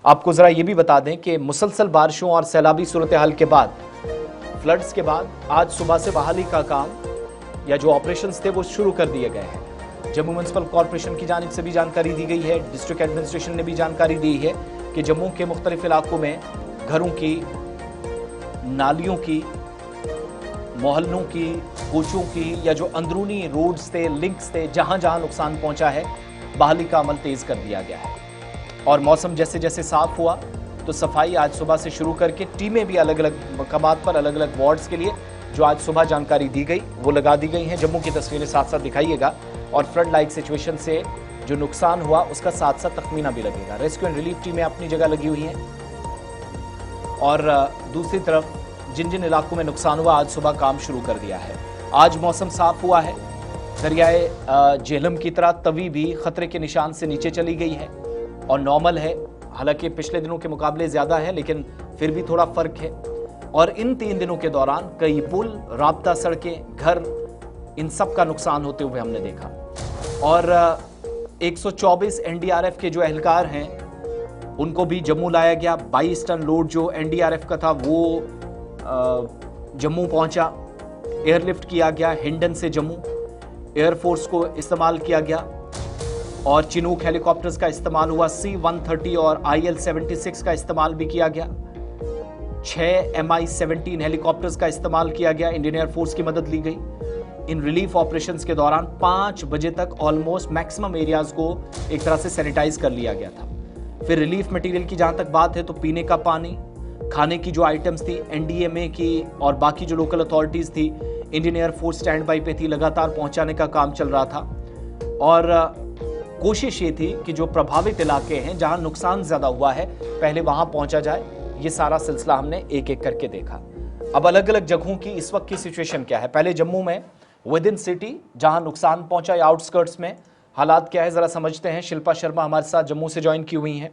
आपको जरा ये भी बता दें कि मुसलसल बारिशों और सैलाबी सूरत हाल के बाद, फ्लड्स के बाद आज सुबह से बहाली का काम या जो ऑपरेशंस थे वो शुरू कर दिए गए हैं। जम्मू म्युनिसिपल कॉरपोरेशन की जानिब से भी जानकारी दी गई है, डिस्ट्रिक्ट एडमिनिस्ट्रेशन ने भी जानकारी दी है कि जम्मू के मुख्तलिफ इलाकों में घरों की, नालियों की, मोहल्लों की, कोचों की या जो अंदरूनी रोड्स थे, लिंक्स थे, जहां जहां नुकसान पहुंचा है, बहाली का अमल तेज कर दिया गया है। और मौसम जैसे जैसे साफ हुआ तो सफाई आज सुबह से शुरू करके टीमें भी अलग अलग मकामात पर, अलग अलग वार्ड्स के लिए जो आज सुबह जानकारी दी गई वो लगा दी गई हैं। जम्मू की तस्वीरें साथ साथ दिखाइएगा और फ्लड लाइक सिचुएशन से जो नुकसान हुआ उसका साथ साथ तखमीना भी लगेगा। रेस्क्यू एंड रिलीफ टीमें अपनी जगह लगी हुई हैं और दूसरी तरफ जिन जिन इलाकों में नुकसान हुआ आज सुबह काम शुरू कर दिया है। आज मौसम साफ हुआ है, दरियाए झेलम की तरह तवी भी खतरे के निशान से नीचे चली गई है और नॉर्मल है। हालांकि पिछले दिनों के मुकाबले ज्यादा है लेकिन फिर भी थोड़ा फर्क है। और इन 3 दिनों के दौरान कई पुल, राब्ता सड़कें, घर, इन सब का नुकसान होते हुए हमने देखा। और 124 एनडीआरएफ के जो एहलकार हैं उनको भी जम्मू लाया गया। 22 टन लोड जो एनडीआरएफ का था वो जम्मू पहुंचा, एयरलिफ्ट किया गया हिंडन से जम्मू। एयरफोर्स को इस्तेमाल किया गया और चिनूक हेलीकॉप्टर्स का इस्तेमाल हुआ। C-130 और IL-76 का इस्तेमाल भी किया गया। 6 MI-17 हेलीकॉप्टर्स का इस्तेमाल किया गया। इंडियन एयरफोर्स की मदद ली गई। इन रिलीफ ऑपरेशंस के दौरान 5 बजे तक ऑलमोस्ट मैक्सिमम एरियाज को एक तरह से सैनिटाइज कर लिया गया था। फिर रिलीफ मटेरियल की जहां तक बात है तो पीने का पानी, खाने की जो आइटम्स थी, NDMA की और बाकी जो लोकल अथॉरिटीज थी, इंडियन एयरफोर्स स्टैंड बाई पे थी, लगातार पहुंचाने का काम चल रहा था। और कोशिश ये थी कि जो प्रभावित इलाके हैं जहां नुकसान ज्यादा हुआ है पहले वहां पहुंचा जाए। ये सारा सिलसिला हमने एक एक करके देखा। अब अलग अलग जगहों की इस वक्त की सिचुएशन क्या है। पहले जम्मू में विद इन सिटी जहां नुकसान पहुंचा या आउटस्कर्ट्स में हालात क्या है जरा समझते हैं। शिल्पा शर्मा हमारे साथ जम्मू से ज्वाइन की हुई हैं।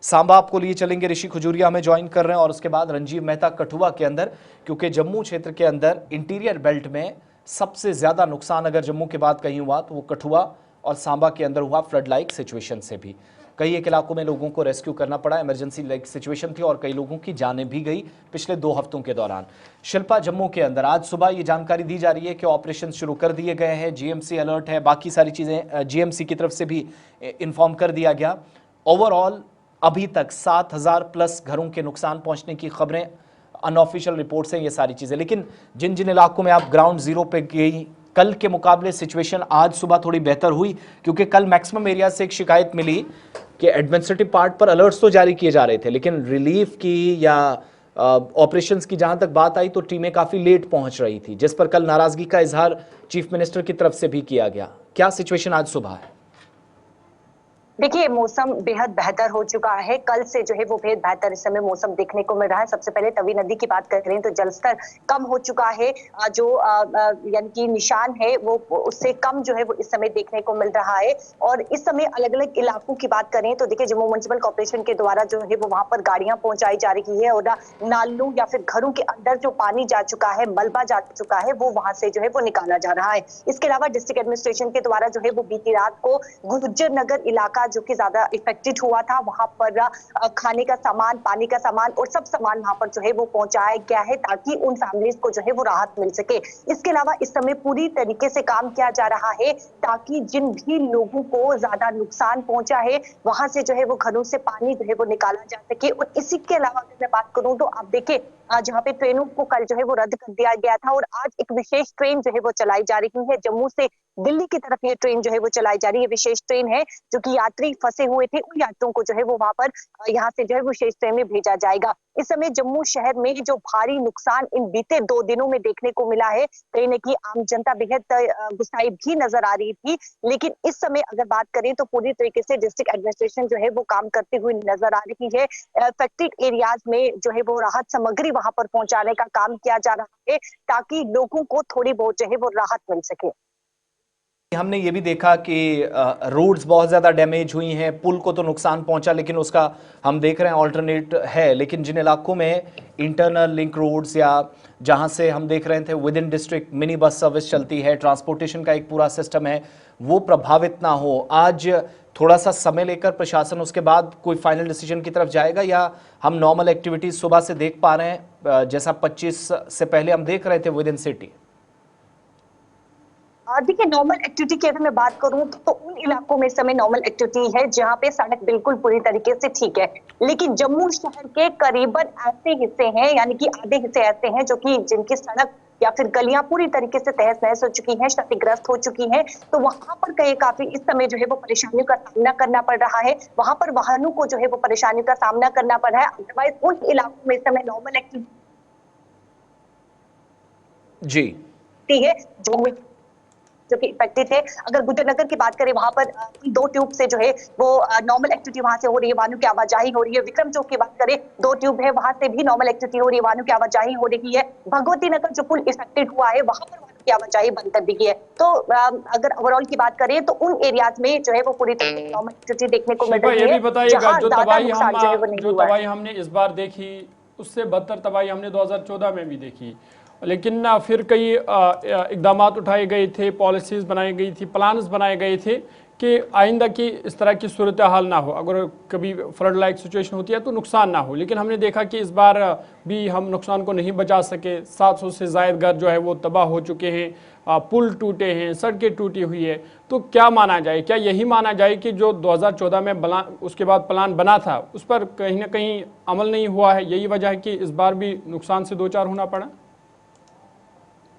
सांबा आपको लिए चलेंगे, ऋषि खजूरिया हमें ज्वाइन कर रहे हैं और उसके बाद रंजीव मेहता कठुआ के अंदर, क्योंकि जम्मू क्षेत्र के अंदर इंटीरियर बेल्ट में सबसे ज्यादा नुकसान अगर जम्मू के बाद कहीं हुआ तो वो कठुआ और सांबा के अंदर हुआ फ्लड लाइक सिचुएशन से भी। कई एक इलाकों में लोगों को रेस्क्यू करना पड़ा, इमरजेंसी लाइक सिचुएशन थी और कई लोगों की जानें भी गई पिछले 2 हफ्तों के दौरान। शिल्पा, जम्मू के अंदर आज सुबह ये जानकारी दी जा रही है कि ऑपरेशन शुरू कर दिए गए हैं, GMC अलर्ट है, बाकी सारी चीज़ें GMC की तरफ से भी इन्फॉर्म कर दिया गया। ओवरऑल अभी तक 7,000 प्लस घरों के नुकसान पहुंचने की खबरें, अनऑफिशियल रिपोर्ट्स हैं ये सारी चीज़ें। लेकिन जिन जिन इलाकों में आप ग्राउंड जीरो पे गई, कल के मुकाबले सिचुएशन आज सुबह थोड़ी बेहतर हुई, क्योंकि कल मैक्सिमम एरिया से एक शिकायत मिली कि एडमिनिस्ट्रेटिव पार्ट पर अलर्ट्स तो जारी किए जा रहे थे लेकिन रिलीफ की या ऑपरेशंस की जहां तक बात आई तो टीमें काफ़ी लेट पहुंच रही थी, जिस पर कल नाराज़गी का इजहार चीफ मिनिस्टर की तरफ से भी किया गया। क्या सिचुएशन आज सुबह है? देखिए, मौसम बेहद बेहतर हो चुका है। कल से जो है वो बेहद बेहतर इस समय मौसम देखने को मिल रहा है। सबसे पहले तवी नदी की बात करें तो जलस्तर कम हो चुका है। जो यानी कि निशान है वो उससे कम जो है वो इस समय देखने को मिल रहा है। और इस समय अलग अलग इलाकों की बात करें तो देखिए, जम्मू म्युनिसिपल कॉर्पोरेशन के द्वारा जो है वो वहां पर गाड़ियां पहुंचाई जा रही है और नालों या फिर घरों के अंदर जो पानी जा चुका है, मलबा जा चुका है, वो वहां से जो है वो निकाला जा रहा है। इसके अलावा डिस्ट्रिक्ट एडमिनिस्ट्रेशन के द्वारा जो है वो बीती रात को गुर्जर नगर इलाका जो कि ज्यादा इफेक्टेड हुआ था, वहां पर खाने का सामान, पानी का सामान और सब सामान वहां पर जो है वो पहुंचाया गया है ताकि उन फैमिलीज को जो है वो राहत मिल सके। इसके अलावा इस समय पूरी तरीके से काम किया जा रहा है ताकि जिन भी लोगों को ज्यादा नुकसान पहुंचा है वहां से जो है वो घरों से पानी जो है वो निकाला जा सके। और इसी के अलावा अगर मैं बात करूं तो आप देखिए, जहाँ पे ट्रेनों को कल जो है वो रद्द कर दिया गया था और आज एक विशेष ट्रेन जो है वो चलाई जा रही है। जम्मू से दिल्ली की तरफ ये ट्रेन जो है वो चलाई जा रही है। विशेष ट्रेन है जो कि यात्री फंसे हुए थे उन यात्रियों को जो है वो वहां पर यहाँ से जो है विशेष ट्रेन में भेजा जाएगा। इस समय जम्मू शहर में जो भारी नुकसान इन बीते 2 दिनों में देखने को मिला है, कहीं न कहीं आम जनता बेहद गुस्साई भी नजर आ रही थी। लेकिन इस समय अगर बात करें तो पूरी तरीके से डिस्ट्रिक्ट एडमिनिस्ट्रेशन जो है वो काम करती हुई नजर आ रही है। अफेक्टेड एरियाज में जो है वो राहत सामग्री वहां पर पहुंचाने का काम किया जा रहा है ताकि लोगों को थोड़ी बहुत जो है वो राहत मिल सके। हमने ये भी देखा कि रोड्स बहुत ज़्यादा डैमेज हुई हैं, पुल को तो नुकसान पहुंचा लेकिन उसका हम देख रहे हैं ऑल्टरनेट है। लेकिन जिन इलाकों में इंटरनल लिंक रोड्स या जहां से हम देख रहे थे with in district mini bus service चलती है, ट्रांसपोर्टेशन का एक पूरा सिस्टम है, वो प्रभावित ना हो। आज थोड़ा सा समय लेकर प्रशासन उसके बाद कोई फाइनल डिसीजन की तरफ जाएगा, या हम नॉर्मल एक्टिविटीज सुबह से देख पा रहे हैं जैसा 25 से पहले हम देख रहे थे विद इन सिटी? देखिए, नॉर्मल एक्टिविटी की अगर मैं बात करूं तो उन इलाकों में इस समय नॉर्मल एक्टिविटी है जहां पे सड़क बिल्कुल पूरी तरीके से ठीक है, लेकिन जम्मू शहर के करीबन ऐसे हिस्से हैं, यानी कि आधे हिस्से ऐसे हैं जो कि जिनकी सड़क या फिर गलियां पूरी तरीके से तहस नहस हो चुकी हैं, क्षतिग्रस्त हो चुकी हैं। तो वहां पर कई काफी इस समय जो है वो परेशानियों का सामना करना पड़ रहा है, वहां पर वाहनों को जो है वो परेशानियों का सामना करना पड़ रहा है। अदरवाइज उन इलाकों में इस समय नॉर्मल जी एक्टिविटी है जो कि इफेक्टेड है। अगर गुजरनगर की बात करें, वहां पर 2 ट्यूब से जो है वो नॉर्मल एक्टिविटी वहां से हो रही है, वाहनों की आवाजाही हो रही है। विक्रम चौक की बात करें, 2 ट्यूब है, वहां से भी नॉर्मल एक्टिविटी हो रही है, वाहनों की आवाजाही हो रही है। भगवती नगर जो पुल इफेक्टेड हुआ है, वहां पर वाहनों की आवाजाही बंद कर दी गई है। तो अगर ओवरऑल की बात करें तो उन एरियाज में जो है वो पूरी तरह से नॉर्मल एक्टिविटी देखने को मिल रही ये भी है, बताइएगा, जहां जो ज्यादा तबाही नुकसान जो है वो नहीं हुआ है। हमने इस बार देखी उससे बदतर तबाही हमने 2014 में भी देखी, लेकिन फिर कई इकदाम उठाए गए थे, पॉलिसीज बनाई गई थी, प्लान्स बनाए गए थे कि आइंदा की इस तरह की सूरत हाल ना हो, अगर कभी फ्लड लाइक सिचुएशन होती है तो नुकसान ना हो। लेकिन हमने देखा कि इस बार भी हम नुकसान को नहीं बचा सके। 700 से ज़ायद घर जो है वो तबाह हो चुके हैं, पुल टूटे हैं, सड़कें टूटी हुई है। तो क्या माना जाए, क्या यही माना जाए कि जो 2014 में उसके बाद प्लान बना था उस पर कहीं ना कहीं अमल नहीं हुआ है, यही वजह है कि इस बार भी नुकसान से दो चार होना पड़ा?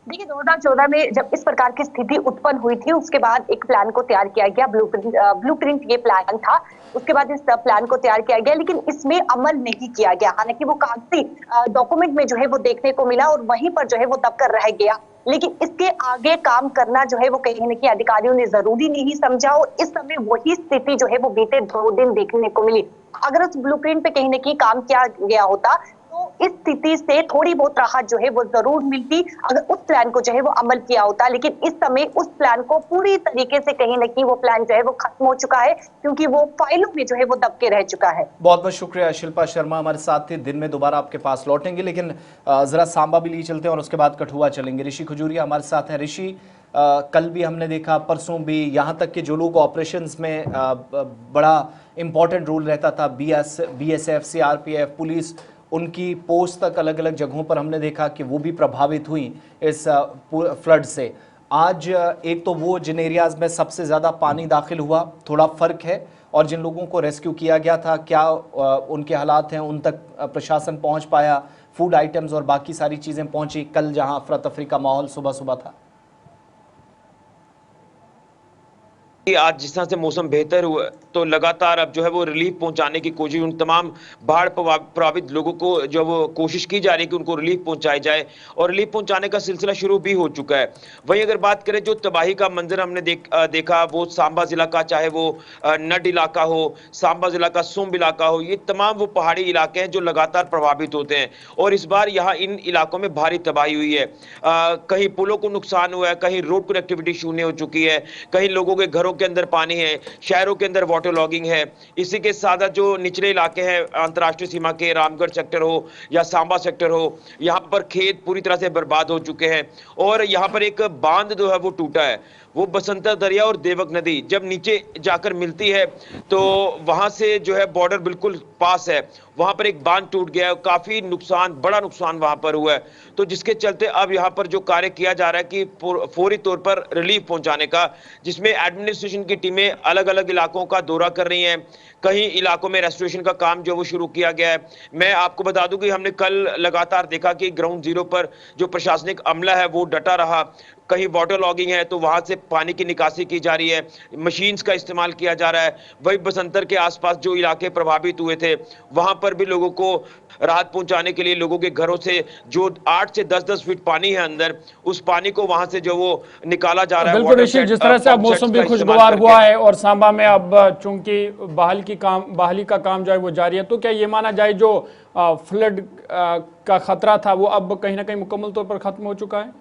देखिए, 2014 में जब इस प्रकार की स्थिति उत्पन्न हुई थी, उसके बाद एक प्लान को तैयार किया गया, ब्लूप्रिंट ये प्लान था। उसके बाद इस प्लान को तैयार किया गया, लेकिन इसमें अमल नहीं किया गया। हालांकि वो कागजी डॉक्यूमेंट में जो है वो देखने को मिला और वहीं पर जो है वो दबकर रह गया, लेकिन इसके आगे काम करना जो है वो कहीं न कहीं अधिकारियों ने जरूरी नहीं समझा और इस समय वही स्थिति जो है वो बीते 2 दिन देखने को मिली। अगर उस ब्लूप्रिंट पे कहीं न कहीं काम किया गया होता तो इस स्थिति से थोड़ी बहुत राहत जो है वो जरूर मिलती, अगर उस प्लान को जो है वो अमल किया होता। लेकिन इस समय उस प्लान को पूरी तरीके से कहीं न कहीं वो प्लान जो है वो खत्म हो चुका है, क्योंकि वो फाइलों में जो है वो दब के रह चुका है। बहुत बहुत शुक्रिया शिल्पा शर्मा, हमारे साथ थे। दिन में दोबारा आपके पास लौटेंगे, लेकिन जरा सांबा भी लिए चलते हैं और उसके बाद कठुआ चलेंगे। ऋषि खजूरिया हमारे साथ हैं। ऋषि, कल भी हमने देखा, परसों भी, यहाँ तक कि जो लोग ऑपरेशंस में बड़ा इंपॉर्टेंट रोल रहता था, BSF, CRPF, पुलिस, उनकी पोस्ट तक अलग अलग जगहों पर हमने देखा कि वो भी प्रभावित हुई इस फ्लड से। आज एक तो वो जिन एरियाज़ में सबसे ज़्यादा पानी दाखिल हुआ, थोड़ा फ़र्क है, और जिन लोगों को रेस्क्यू किया गया था, क्या उनके हालात हैं, उन तक प्रशासन पहुंच पाया, फूड आइटम्स और बाकी सारी चीज़ें पहुंची कल जहां अफरा तफरी का माहौल सुबह सुबह था? आज जिस तरह से मौसम बेहतर हुआ तो लगातार अब जो है वो रिलीफ पहुंचाने की कोशिश, उन तमाम बाढ़ प्रभावित लोगों को जो वो कोशिश की जा रही है कि उनको रिलीफ पहुंचाई जाए, और रिलीफ पहुंचाने का सिलसिला शुरू भी हो चुका है। वहीं अगर बात करें जो तबाही का मंजर हमने देखा, वो सांबा जिला का, चाहे वो नड इलाका हो, सांबा जिला का सुम्ब इलाका हो, ये तमाम वो पहाड़ी इलाके हैं जो लगातार प्रभावित होते हैं। और इस बार यहाँ इन इलाकों में भारी तबाही हुई है। कहीं पुलों को नुकसान हुआ है, कहीं रोड कनेक्टिविटी शून्य हो चुकी है, कहीं लोगों के घरों के अंदर पानी है, शहरों के अंदर वाटर लॉगिंग है। इसी के साथ जो निचले इलाके हैं अंतर्राष्ट्रीय सीमा के, रामगढ़ सेक्टर हो या सांबा सेक्टर हो, यहाँ पर खेत पूरी तरह से बर्बाद हो चुके हैं। और यहाँ पर एक बांध जो है वो टूटा है, वो बसंतर दरिया और देवक नदी जब नीचे जाकर मिलती है तो वहां से जो है बॉर्डर बिल्कुल पास है, वहां पर एक बांध टूट गया है, काफी नुकसान, बड़ा नुकसान वहां पर हुआ है। तो जिसके चलते अब यहाँ पर जो कार्य किया जा रहा है कि फौरी तौर पर रिलीफ पहुंचाने का, जिसमें एडमिनिस्ट्रेशन की टीमें अलग अलग इलाकों का दौरा कर रही हैं, कहीं इलाकों में रेस्टोरेशन का काम जो वो शुरू किया गया है। मैं आपको बता दूं कि हमने कल लगातार देखा कि ग्राउंड जीरो पर जो प्रशासनिक अमला है वो डटा रहा। कहीं वाटर लॉगिंग है तो वहां से पानी की निकासी की जा रही है, मशीन्स का इस्तेमाल किया जा रहा है। वही बसंतर के आसपास जो इलाके प्रभावित हुए थे वहां पर भी लोगों को राहत पहुंचाने के लिए लोगों के घरों से जो 8 से 10-10 फीट पानी है अंदर, उस पानी को वहां से जो वो निकाला जा रहा है। बिल्कुल ऋषि, जिस तरह से अब मौसम भी खुशगवार हुआ है और सांबा में अब चूंकि बहाली का काम जो है वो जारी है, तो क्या ये माना जाए जो फ्लड का खतरा था वो अब कहीं ना कहीं मुकम्मल तौर पर खत्म हो चुका है?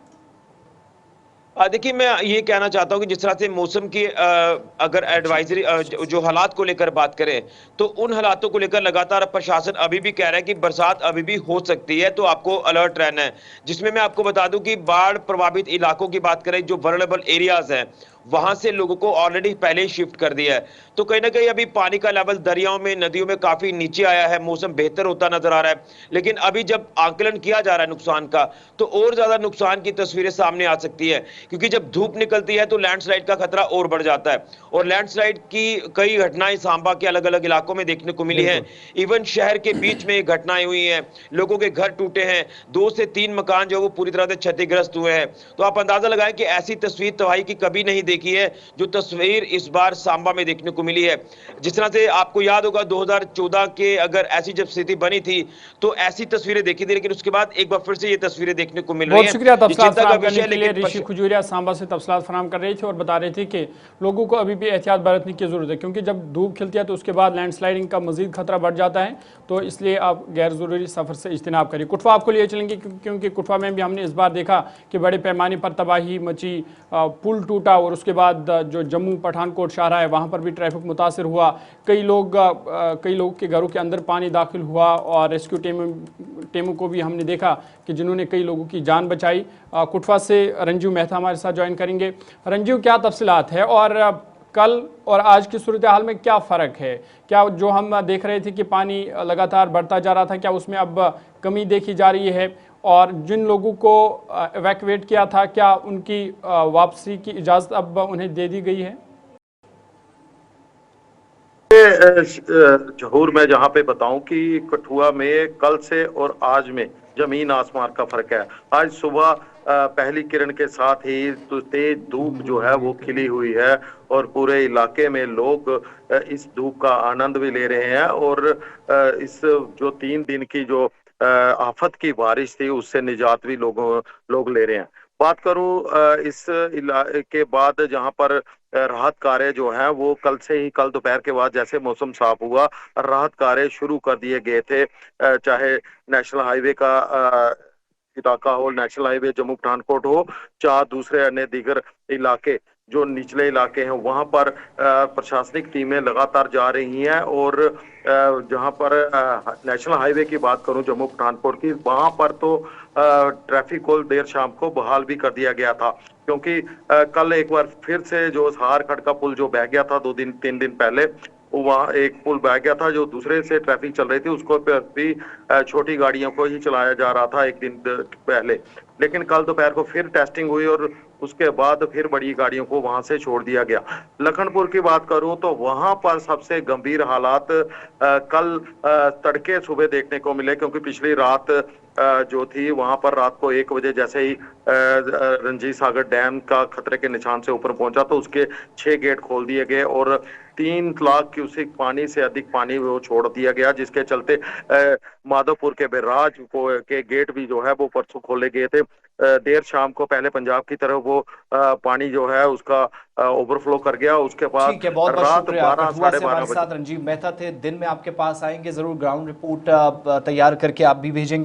देखिए, मैं ये कहना चाहता हूं कि जिस तरह से मौसम की अगर एडवाइजरी जो हालात को लेकर बात करें तो उन हालातों को लेकर लगातार प्रशासन अभी भी कह रहा है कि बरसात अभी भी हो सकती है, तो आपको अलर्ट रहना है। जिसमें मैं आपको बता दूं कि बाढ़ प्रभावित इलाकों की बात करें, जो वल्नरेबल एरियाज हैं वहां से लोगों को ऑलरेडी पहले ही शिफ्ट कर दिया है। तो कहीं ना कहीं अभी पानी का लेवल दरियाओं में, नदियों में काफी नीचे आया है, मौसम बेहतर होता नजर आ रहा है। लेकिन अभी जब आकलन किया जा रहा है नुकसान का, तो और ज्यादा नुकसान की तस्वीरें सामने आ सकती है, क्योंकि जब धूप निकलती है तो लैंडस्लाइड का खतरा और बढ़ जाता है। और लैंडस्लाइड की कई घटनाएं सांबा के अलग अलग इलाकों में देखने को मिली है। इवन शहर के बीच में घटनाएं हुई हैं, लोगों के घर टूटे हैं, 2 से 3 मकान जो वो पूरी तरह से क्षतिग्रस्त हुए हैं। तो आप अंदाजा लगाएं कि ऐसी तस्वीर तबाही की कभी नहीं देखी है जो तस्वीर इस बार सांबा में देखने को मिली है। जिस तरह से आपको याद होगा 2014 के अगर ऐसी जब स्थिति बनी थी तो ऐसी तस्वीरें देखी थी, लेकिन उसके बाद एक बार फिर से ये तस्वीरें देखने को मिल रही हैं। बहुत शुक्रिया तफसीलात चिंता का फराहम विषय करने के लिए। लेकिन ऋषि खजूरिया सांबा से तफसीलात फराहम कर रहे थे और बता रहे थे कि लोगों को अभी भी एहतियात बरतने की जरूरत है, क्योंकि जब धूप खिलती है तो उसके बाद लैंडस्लाइडिंग का मजीद खतरा बढ़ जाता है। तो इसलिए आप गैर जरूरी सफर से इज्तिनाब करिए। कुटवा आपको लिए चलेंगे, क्योंकि कुटवा में भी हमने इस बार देखा कि बड़े पैमाने पर तबाही मची, पुल टूटा और उसके बाद जो जम्मू पठानकोट शाहरा है वहाँ पर भी ट्रैफिक मुतासर हुआ। कई लोग के घरों के अंदर पानी दाखिल हुआ और रेस्क्यू टीमों को भी हमने देखा कि जिन्होंने कई लोगों की जान बचाई। कुटवा से रंजू मेहता हमारे साथ ज्वाइन करेंगे। रंजू, क्या तफसीलात है और कल और आज की सूरत हाल में क्या फ़र्क है? क्या जो हम देख रहे थे कि पानी लगातार बढ़ता जा रहा था, क्या उसमें अब कमी देखी जा रही है? और जिन लोगों को इवैक्यूएट किया था, क्या उनकी वापसी की इजाज़त अब उन्हें दे दी गई है? जहूर में जहाँ पे बताऊं कि कठुआ में कल से और आज में जमीन आसमान का फर्क है। आज सुबह पहली किरण के साथ ही तो तेज धूप जो है वो खिली हुई है और पूरे इलाके में लोग इस धूप का आनंद भी ले रहे हैं और इस जो 3 दिन की जो आफत की बारिश थी उससे निजात भी लोग ले रहे हैं। बात करूं इस इलाके बाद जहां पर राहत कार्य जो है वो कल दोपहर के बाद जैसे मौसम साफ हुआ राहत कार्य शुरू कर दिए गए थे। चाहे नेशनल हाईवे का इलाका हो, नेशनल हाईवे जम्मू पठानकोट हो, चाहे दूसरे अन्य दीगर इलाके जो निचले इलाके हैं वहां पर प्रशासनिक टीमें लगातार जा रही हैं और जहां पर नेशनल हाईवे की बात करूं जम्मू पठानकोट की, वहां पर तो ट्रैफिक को देर शाम को बहाल भी कर दिया गया था, क्योंकि कल एक बार फिर से जो सहारखंड का पुल जो बह गया था 3 दिन पहले, वहाँ एक पुल बह गया था जो दूसरे से ट्रैफिक चल रही थी, उसको भी छोटी गाड़ियों को ही चलाया जा रहा था एक दिन पहले। लेकिन कल दोपहर को फिर टेस्टिंग हुई और उसके बाद फिर बड़ी गाड़ियों को वहां से छोड़ दिया गया। लखनपुर की बात करूं तो वहां पर सबसे गंभीर हालात कल तड़के सुबह देखने को मिले, क्योंकि पिछली रात जो थी वहां पर रात को 1 बजे जैसे ही रंजीत सागर डैम का खतरे के निशान से ऊपर पहुंचा तो उसके 6 गेट खोल दिए गए और 3 लाख क्यूसेक पानी से अधिक पानी वो छोड़ दिया गया, जिसके चलते माधोपुर के बैराज के गेट भी जो है वो परसों खोले गए थे। देर शाम को पहले पंजाब की तरफ वो पानी जो है उसका ओवरफ्लो कर गया, उसके बाद ठीक है, बहुत बहुत रात शुक्रिया। 12 कठुआ से साढ़े हमारे 12 साथ बजे रंजीव मेहता थे। दिन में आपके पास आएंगे, जरूर ग्राउंड रिपोर्ट तैयार करके आप भी भेजेंगे।